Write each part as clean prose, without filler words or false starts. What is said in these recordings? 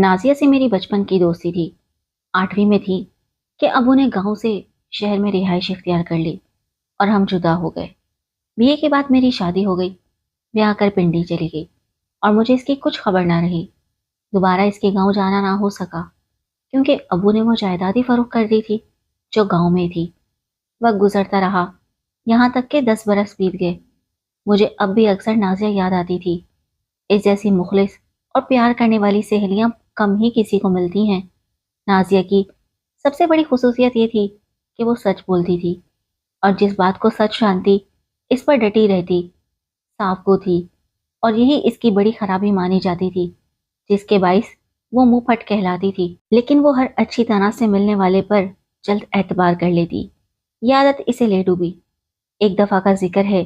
نازیہ سے میری بچپن کی دوستی تھی۔ 8ویں میں تھی کہ ابو نے گاؤں سے شہر میں رہائش اختیار کر لی اور ہم جدا ہو گئے۔ BA کے بعد میری شادی ہو گئی، بیاہ کر پنڈی چلی گئی اور مجھے اس کی کچھ خبر نہ رہی۔ دوبارہ اس کے گاؤں جانا نہ ہو سکا کیونکہ ابو نے وہ جائیداد ہی فروخت کر دی تھی جو گاؤں میں تھی۔ وقت گزرتا رہا، یہاں تک کہ 10 برس بیت گئے۔ مجھے اب بھی اکثر نازیہ یاد آتی تھی۔ اس جیسی مخلص اور پیار کرنے والی سہیلیاں کم ہی کسی کو ملتی ہیں۔ نازیہ کی سب سے بڑی خصوصیت یہ تھی کہ وہ سچ بولتی تھی اور جس بات کو سچ جانتی اس پر ڈٹی رہتی۔ صاف گو تھی اور یہی اس کی بڑی خرابی مانی جاتی تھی، جس کے باعث وہ منہ پھٹ کہلاتی تھی، لیکن وہ ہر اچھی طرح سے ملنے والے پر جلد اعتبار کر لیتی۔ یہ عادت اسے لے ڈوبی۔ ایک دفعہ کا ذکر ہے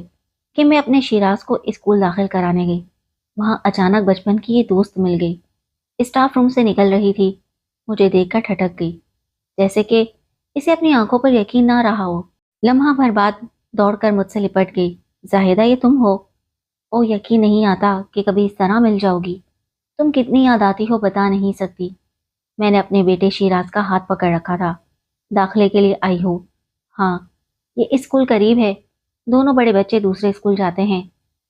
کہ میں اپنے شیراز کو اسکول داخل کرانے گئی۔ وہاں اچانک بچپن کی یہ دوست مل گئی۔ اسٹاف روم سے نکل رہی تھی، مجھے دیکھ کر ٹھٹک گئی، جیسے کہ اسے اپنی آنکھوں پر یقین نہ رہا ہو۔ لمحہ بھر بعد دوڑ کر مجھ سے لپٹ گئی۔ زاہدہ یہ تم ہو؟ او یقین نہیں آتا کہ کبھی اس طرح مل جاؤ گی۔ تم کتنی یاد آتی ہو بتا نہیں سکتی۔ میں نے اپنے بیٹے شیراز کا ہاتھ پکڑ رکھا تھا۔ داخلے کے لیے آئی ہو؟ ہاں، یہ اسکول قریب ہے، دونوں بڑے بچے دوسرے اسکول جاتے ہیں،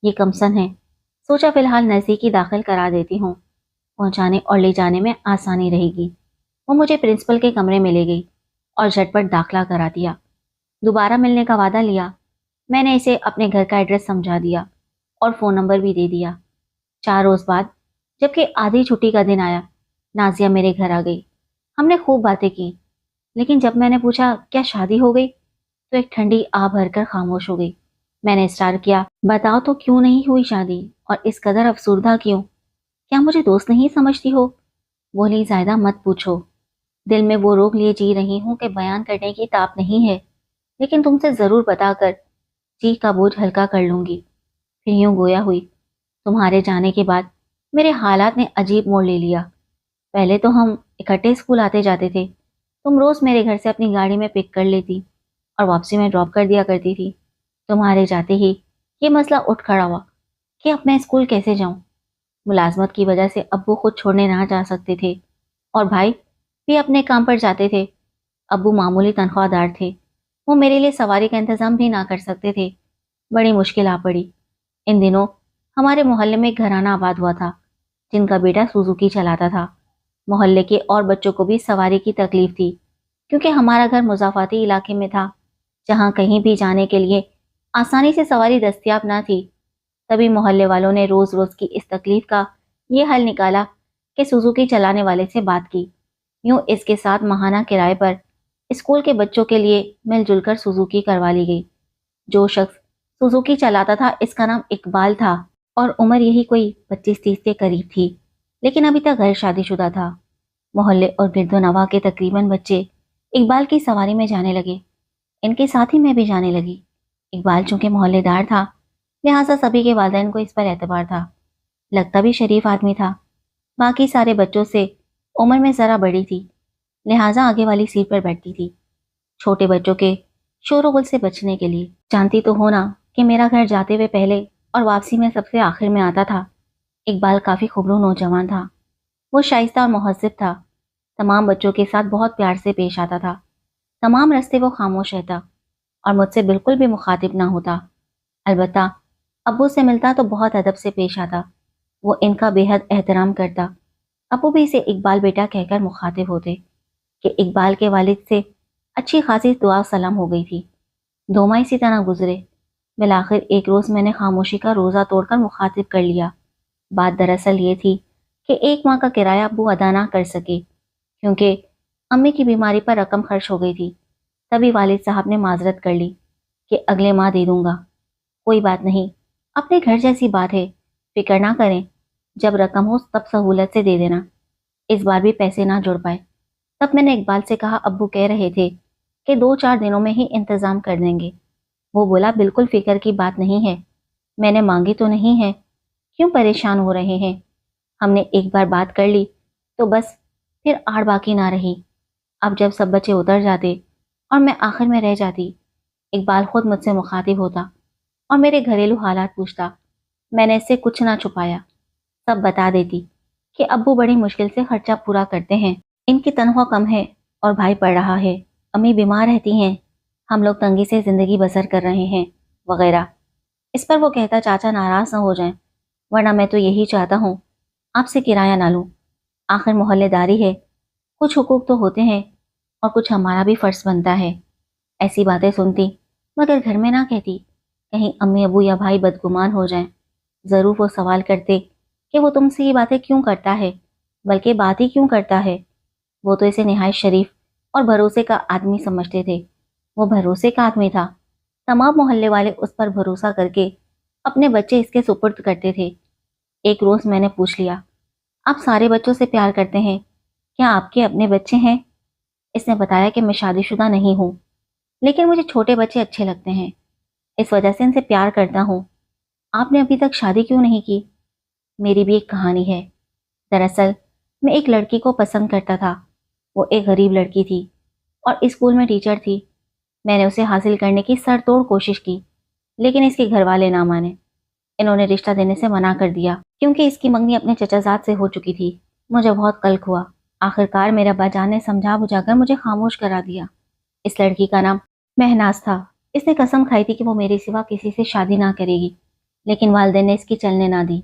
یہ کمسن ہے، سوچا فی الحال نزدیکی داخل کرا دیتی ہوں، پہنچانے اور لے جانے میں آسانی رہے گی۔ وہ مجھے پرنسپل کے کمرے میں لے گئی اور جھٹ پٹ داخلہ کرا دیا۔ دوبارہ ملنے کا وعدہ لیا۔ میں نے اسے اپنے گھر کا ایڈریس سمجھا دیا اور فون نمبر بھی دے دیا۔ 4 روز بعد جبکہ آدھی چھٹی کا دن آیا، نازیہ میرے گھر آ گئی۔ ہم نے خوب باتیں کی، لیکن جب میں نے پوچھا کیا شادی ہو گئی تو ایک ٹھنڈی آہ بھر کر خاموش ہو گئی۔ میں نے اسٹار کیا، بتاؤ تو کیوں نہیں ہوئی شادی اور اس قدر افسردہ کیوں؟ کیا مجھے دوست نہیں سمجھتی ہو؟ بولی زائدہ مت پوچھو، دل میں وہ روک لیے جی رہی ہوں کہ بیان کرنے کی طاقت نہیں ہے، لیکن تم سے ضرور بتا کر جی کا بوجھ ہلکا کر لوں گی۔ پھر یوں گویا ہوئی، تمہارے جانے کے بعد میرے حالات نے عجیب موڑ لے لیا۔ پہلے تو ہم اکٹھے اسکول آتے جاتے تھے، تم روز میرے گھر سے اپنی گاڑی میں پک کر لیتی اور واپسی میں ڈراپ کر دیا کرتی تھی۔ تمہارے جاتے ہی یہ مسئلہ اٹھ کھڑا ہوا کہ اب میں اسکول کیسے جاؤں؟ ملازمت کی وجہ سے ابو خود چھوڑنے نہ جا سکتے تھے اور بھائی بھی اپنے کام پر جاتے تھے۔ ابو معمولی تنخواہ دار تھے، وہ میرے لیے سواری کا انتظام بھی نہ کر سکتے تھے۔ بڑی مشکل آ پڑی۔ ان دنوں ہمارے محلے میں ایک گھرانہ آباد ہوا تھا جن کا بیٹا سوزوکی چلاتا تھا۔ محلے کے اور بچوں کو بھی سواری کی تکلیف تھی کیونکہ ہمارا گھر مضافاتی علاقے میں تھا جہاں کہیں بھی جانے کے لیے آسانی سے سواری دستیاب نہ تھی۔ تبھی محلے والوں نے روز روز کی اس تکلیف کا یہ حل نکالا کہ سوزوکی چلانے والے سے بات کی۔ یوں اس کے ساتھ ماہانہ کرائے پر اسکول کے بچوں کے لیے مل جل کر سوزوکی کروا لی گئی۔ جو شخص سوزوکی چلاتا تھا اس کا نام اقبال تھا اور عمر یہی کوئی 25-30 کے قریب تھی، لیکن ابھی تک غیر شادی شدہ تھا۔ محلے اور گرد و نواح کے تقریباً بچے اقبال کی سواری میں جانے لگے، ان کے ساتھ ہی میں بھی جانے لگی۔ اقبال چونکہ محلے دار تھا لہٰذا سبھی کے والدین کو اس پر اعتبار تھا، لگتا بھی شریف آدمی تھا۔ باقی سارے بچوں سے عمر میں ذرا بڑی تھی لہٰذا آگے والی سیٹ پر بیٹھتی تھی، چھوٹے بچوں کے شور و غل سے بچنے کے لیے۔ جانتی تو ہو نا کہ میرا گھر جاتے ہوئے پہلے اور واپسی میں سب سے آخر میں آتا تھا۔ اقبال کافی خبرو نوجوان تھا، وہ شائستہ اور مہذب تھا، تمام بچوں کے ساتھ بہت پیار سے پیش آتا تھا۔ تمام رستے وہ خاموش رہتا اور مجھ سے بالکل بھی مخاطب نہ ہوتا، البتہ ابو سے ملتا تو بہت ادب سے پیش آتا، وہ ان کا بے حد احترام کرتا۔ ابو بھی اسے اقبال بیٹا کہہ کر مخاطب ہوتے کہ اقبال کے والد سے اچھی خاصی دعا سلام ہو گئی تھی۔ 2 ماہ اسی طرح گزرے، بالآخر ایک روز میں نے خاموشی کا روزہ توڑ کر مخاطب کر لیا۔ بات دراصل یہ تھی کہ 1 ماہ کا کرایہ ابو ادا نہ کر سکے کیونکہ امی کی بیماری پر رقم خرچ ہو گئی تھی۔ تبھی والد صاحب نے معذرت کر لی کہ اگلے ماہ دے دوں گا۔ کوئی بات نہیں، اپنے گھر جیسی بات ہے، فکر نہ کریں، جب رقم ہو تب سہولت سے دے دینا۔ اس بار بھی پیسے نہ جڑ پائے۔ تب میں نے اقبال سے کہا ابو کہہ رہے تھے کہ 2-4 دنوں میں ہی انتظام کر دیں گے۔ وہ بولا بالکل فکر کی بات نہیں ہے، میں نے مانگی تو نہیں ہے، کیوں پریشان ہو رہے ہیں؟ ہم نے ایک بار بات کر لی تو بس پھر آڑ باقی نہ رہی۔ اب جب سب بچے اتر جاتے اور میں آخر میں رہ جاتی، اقبال خود مجھ سے مخاطب ہوتا اور میرے گھریلو حالات پوچھتا۔ میں نے اس سے کچھ نہ چھپایا، سب بتا دیتی کہ ابو بڑی مشکل سے خرچہ پورا کرتے ہیں، ان کی تنخواہ کم ہے اور بھائی پڑھ رہا ہے، امی بیمار رہتی ہیں، ہم لوگ تنگی سے زندگی بسر کر رہے ہیں وغیرہ۔ اس پر وہ کہتا چاچا ناراض نہ ہو جائیں، ورنہ میں تو یہی چاہتا ہوں آپ سے کرایہ نہ لوں، آخر محلے داری ہے، کچھ حقوق تو ہوتے ہیں اور کچھ ہمارا بھی فرض بنتا ہے۔ ایسی باتیں سنتی مگر گھر میں نہ کہتی، کہیں امی ابو یا بھائی بدگمان ہو جائیں۔ ضرور وہ سوال کرتے کہ وہ تم سے یہ باتیں کیوں کرتا ہے، بلکہ بات ہی کیوں کرتا ہے۔ وہ تو اسے نہایت شریف اور بھروسے کا آدمی سمجھتے تھے۔ وہ بھروسے کا آدمی تھا، تمام محلے والے اس پر بھروسہ کر کے اپنے بچے اس کے سپرد کرتے تھے۔ ایک روز میں نے پوچھ لیا، آپ سارے بچوں سے پیار کرتے ہیں، کیا آپ کے اپنے بچے ہیں؟ اس نے بتایا کہ میں شادی شدہ نہیں ہوں، لیکن مجھے چھوٹے بچے اچھے لگتے ہیں، اس وجہ سے ان سے پیار کرتا ہوں۔ آپ نے ابھی تک شادی کیوں نہیں کی؟ میری بھی ایک کہانی ہے۔ دراصل میں ایک لڑکی کو پسند کرتا تھا، وہ ایک غریب لڑکی تھی اور اسکول میں ٹیچر تھی۔ میں نے اسے حاصل کرنے کی سر توڑ کوشش کی، لیکن اس کے گھر والے نہ مانے۔ انہوں نے رشتہ دینے سے منع کر دیا کیونکہ اس کی منگنی اپنے چچا زاد سے ہو چکی تھی۔ مجھے بہت قلق ہوا۔ آخرکار میرے ابا جان نے سمجھا بجھا کر مجھے خاموش کرا دیا۔ اس لڑکی کا نام مہناز تھا۔ اس نے قسم کھائی تھی کہ وہ میرے سوا کسی سے شادی نہ کرے گی، لیکن والدین نے اس کی چلنے نہ دی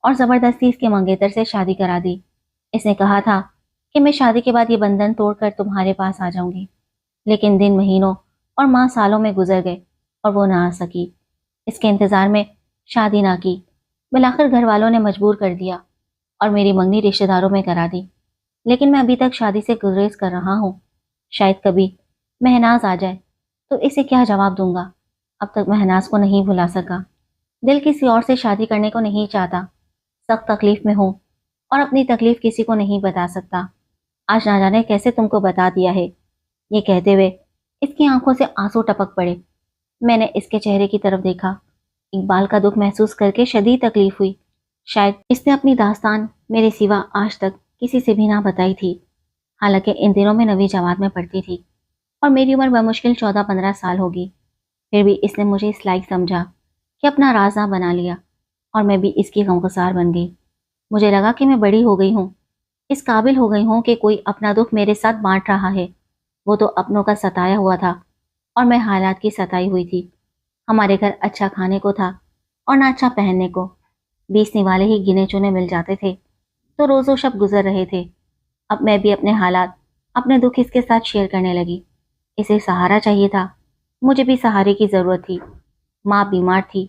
اور زبردستی اس کے منگیتر سے شادی کرا دی۔ اس نے کہا تھا کہ میں شادی کے بعد یہ بندھن توڑ کر تمہارے پاس آ جاؤں گی، لیکن دن مہینوں اور ماہ سالوں میں گزر گئے اور وہ نہ آ سکی۔ اس کے انتظار میں شادی نہ کی۔ بالآخر گھر والوں نے مجبور کر دیا اور میری منگنی رشتہ داروں میں کرا دی، لیکن میں ابھی تک شادی سے گریز کر رہا ہوں۔ شاید کبھی مہناز آ جائے تو اسے کیا جواب دوں گا۔ اب تک مہناز کو نہیں بھلا سکا۔ دل کسی اور سے شادی کرنے کو نہیں چاہتا، سخت تکلیف میں ہوں اور اپنی تکلیف کسی کو نہیں بتا سکتا۔ آج نہ جانے کیسے تم کو بتا دیا ہے۔ یہ کہتے ہوئے اس کی آنکھوں سے آنسو ٹپک پڑے۔ میں نے اس کے چہرے کی طرف دیکھا۔ اقبال کا دکھ محسوس کر کے شدید تکلیف ہوئی۔ شاید اس نے اپنی داستان میرے سوا آج تک کسی سے بھی نہ بتائی تھی۔ حالانکہ ان دنوں میں 9ویں جماعت میں پڑھتی تھی اور میری عمر بمشکل 14-15 سال ہوگی، پھر بھی اس نے مجھے اس لائق سمجھا کہ اپنا رازداں بنا لیا اور میں بھی اس کی غمگسار بن گئی۔ مجھے لگا کہ میں بڑی ہو گئی ہوں، اس قابل ہو گئی ہوں کہ کوئی اپنا دکھ میرے ساتھ بانٹ رہا ہے۔ وہ تو اپنوں کا ستایا ہوا تھا اور میں حالات کی ستائی ہوئی تھی۔ ہمارے گھر اچھا کھانے کو تھا اور نہ اچھا پہننے کو، 20 نوالے ہی گنے چنے مل جاتے تھے تو روز و شب گزر رہے تھے۔ اب میں بھی اپنے حالات، اپنے دکھ اس کے ساتھ شیئر کرنے لگی۔ اسے سہارا چاہیے تھا، مجھے بھی سہارے کی ضرورت تھی۔ ماں بیمار تھی،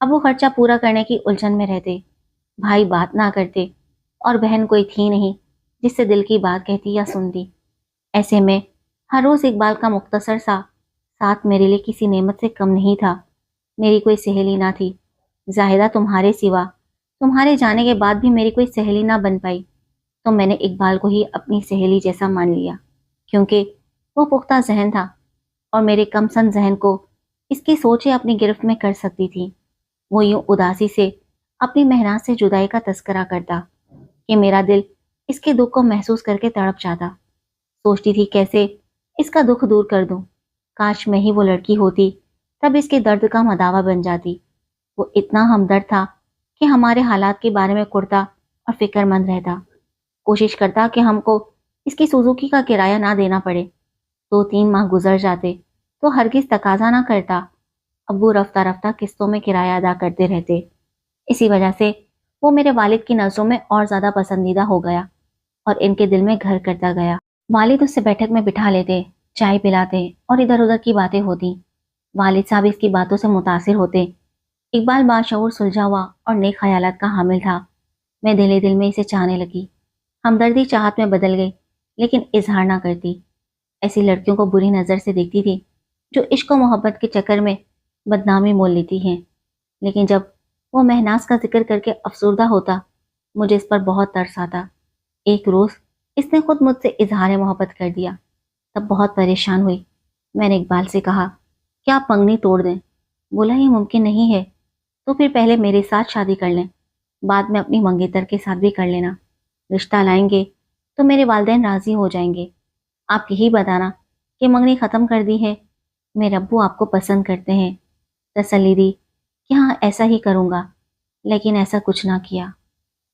اب وہ خرچہ پورا کرنے کی الجھن میں رہتے، بھائی بات نہ کرتے اور بہن کوئی تھی نہیں جس سے دل کی بات کہتی یا سنتی۔ ایسے میں ہر روز اقبال کا مختصر سا ساتھ میرے لیے کسی نعمت سے کم نہیں تھا۔ میری کوئی سہیلی نہ تھی، زاہدہ تمہارے سوا تمہارے جانے کے بعد بھی میری کوئی سہیلی نہ بن پائی، تو میں نے اقبال کو ہی اپنی سہیلی جیسا مان لیا، کیونکہ وہ پختہ ذہن تھا اور میرے کم سن ذہن کو اس کی سوچیں اپنی گرفت میں کر سکتی تھی۔ وہ یوں اداسی سے اپنی مہناز سے جدائی کا تذکرہ کرتا کہ میرا دل اس کے دکھ کو محسوس کر کے تڑپ جاتا۔ سوچتی تھی کیسے اس کا دکھ دور کر دوں۔ کاش میں ہی وہ لڑکی ہوتی، تب اس کے درد کا مداوا بن جاتی۔ وہ اتنا ہمدرد تھا کہ ہمارے حالات کے بارے میں کرتا اور فکر مند رہتا، کوشش کرتا کہ ہم کو اس کی سوزوکی کا کرایہ نہ دینا پڑے۔ 2-3 ماہ گزر جاتے تو ہرگز تقاضا نہ کرتا، ابو رفتہ رفتہ قسطوں میں کرایہ ادا کرتے رہتے۔ اسی وجہ سے وہ میرے والد کی نظروں میں اور زیادہ پسندیدہ ہو گیا اور ان کے دل میں گھر کرتا گیا۔ والد اس سے بیٹھک میں بٹھا لیتے، چائے پلاتے اور ادھر ادھر کی باتیں ہوتی۔ والد صاحب اس کی باتوں سے متاثر ہوتے۔ اقبال باشعور سلجھا ہوا اور نیک خیالات کا حامل تھا۔ میں دل دل میں اسے چاہنے لگی۔ ہمدردی چاہت میں بدل گئی، لیکن اظہار نہ کرتی۔ ایسی لڑکیوں کو بری نظر سے دیکھتی تھی جو عشق و محبت کے چکر میں بدنامی مول لیتی ہیں، لیکن جب وہ مہناز کا ذکر کر کے افسردہ ہوتا، مجھے اس پر بہت ترس آتا۔ ایک روز اس نے خود مجھ سے اظہار محبت کر دیا، تب بہت پریشان ہوئی۔ میں نے اقبال سے کہا کہ آپ منگنی توڑ دیں۔ بولا یہ ممکن نہیں ہے، تو پھر پہلے میرے ساتھ شادی کر لیں، بعد میں اپنی منگیتر کے ساتھ بھی کر لینا۔ رشتہ لائیں گے تو میرے والدین راضی ہو جائیں گے۔ آپ یہی بتانا کہ منگنی ختم کر دی ہے، میرے ابو آپ کو پسند کرتے ہیں۔ تسلی دی کہ ہاں ایسا ہی کروں گا، لیکن ایسا کچھ نہ کیا۔